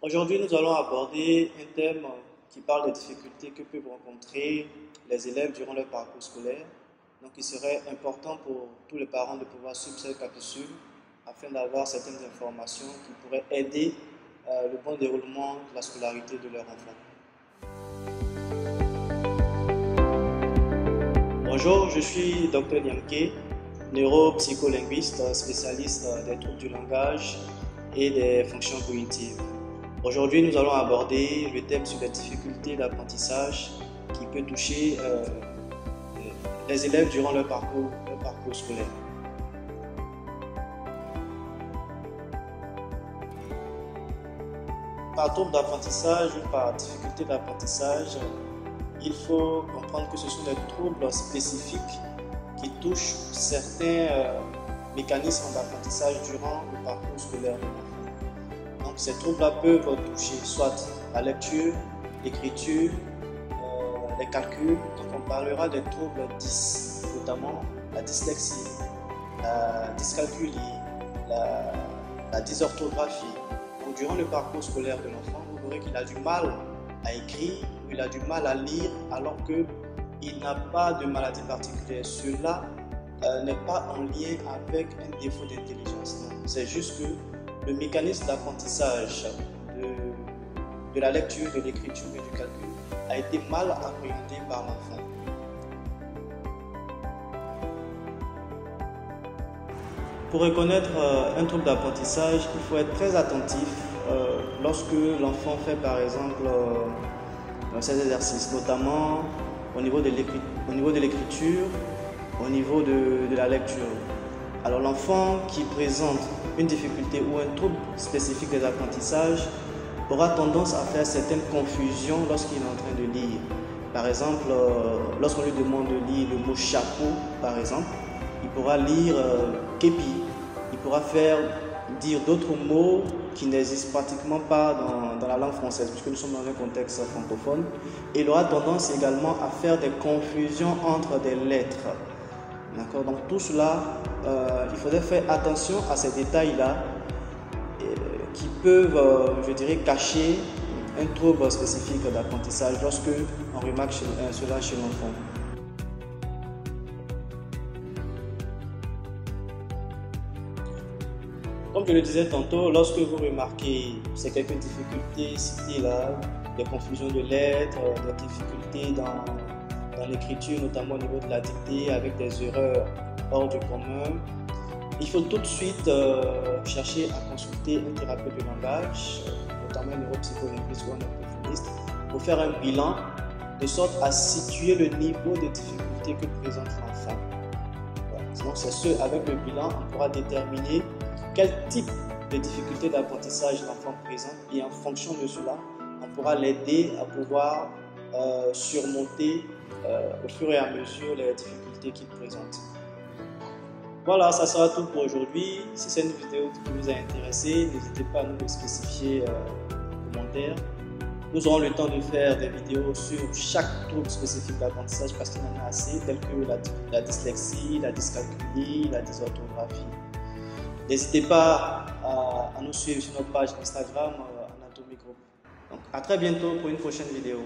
Aujourd'hui, nous allons aborder un thème qui parle des difficultés que peuvent rencontrer les élèves durant leur parcours scolaire. Donc, il serait important pour tous les parents de pouvoir suivre cette capsule afin d'avoir certaines informations qui pourraient aider le bon déroulement de la scolarité de leur enfant. Bonjour, je suis Dr Niamke, neuropsycholinguiste, spécialiste des troubles du langage et des fonctions cognitives. Aujourd'hui, nous allons aborder le thème sur les difficultés d'apprentissage qui peut toucher les élèves durant leur parcours scolaire. Par trouble d'apprentissage ou par difficulté d'apprentissage, il faut comprendre que ce sont des troubles spécifiques qui touchent certains mécanismes d'apprentissage durant le parcours scolaire de l'enfant. Donc ces troubles-là peuvent toucher soit la lecture, l'écriture, les calculs. Donc on parlera des troubles 10, notamment la dyslexie, la dyscalculie, la dysorthographie. Donc durant le parcours scolaire de l'enfant, vous verrez qu'il a du mal à écrire ou il a du mal à lire alors qu'il n'a pas de maladie particulière. Cela n'est pas en lien avec un défaut d'intelligence. C'est juste que le mécanisme d'apprentissage de la lecture, de l'écriture et du calcul a été mal appréhendé par l'enfant. Pour reconnaître un trouble d'apprentissage, il faut être très attentif lorsque l'enfant fait par exemple ces exercices, notamment au niveau de l'écriture, au niveau de la lecture. Alors l'enfant qui présente une difficulté ou un trouble spécifique des apprentissages aura tendance à faire certaines confusions lorsqu'il est en train de lire. Par exemple, lorsqu'on lui demande de lire le mot chapeau, par exemple, il pourra lire képi. Il pourra dire d'autres mots qui n'existent pratiquement pas dans la langue française, puisque nous sommes dans un contexte francophone. Et il aura tendance également à faire des confusions entre des lettres. D'accord? Donc tout cela, il faudrait faire attention à ces détails-là qui peuvent, je dirais, cacher un trouble spécifique d'apprentissage lorsque on remarque cela chez l'enfant. Comme je le disais tantôt, lorsque vous remarquez ces quelques difficultés citées là, des confusions de lettres, des difficultés dans l'écriture, notamment au niveau de la dictée, avec des erreurs hors du commun, il faut tout de suite chercher à consulter un thérapeute de langage, notamment un neuropsycholinguiste ou un orthophoniste, pour faire un bilan de sorte à situer le niveau de difficulté que présente l'enfant. Donc c'est ce, avec le bilan, on pourra déterminer quel type de difficulté d'apprentissage l'enfant présente et en fonction de cela, on pourra l'aider à pouvoir surmonter au fur et à mesure les difficultés qu'il présente. Voilà, ça sera tout pour aujourd'hui. Si c'est une vidéo qui vous a intéressé, n'hésitez pas à nous le spécifier en commentaire. Nous aurons le temps de faire des vidéos sur chaque trouble spécifique d'apprentissage parce qu'il y en a assez, tels que la dyslexie, la dyscalculie, la dysorthographie. N'hésitez pas à nous suivre sur notre page Instagram Anatomy Group. Donc, à très bientôt pour une prochaine vidéo.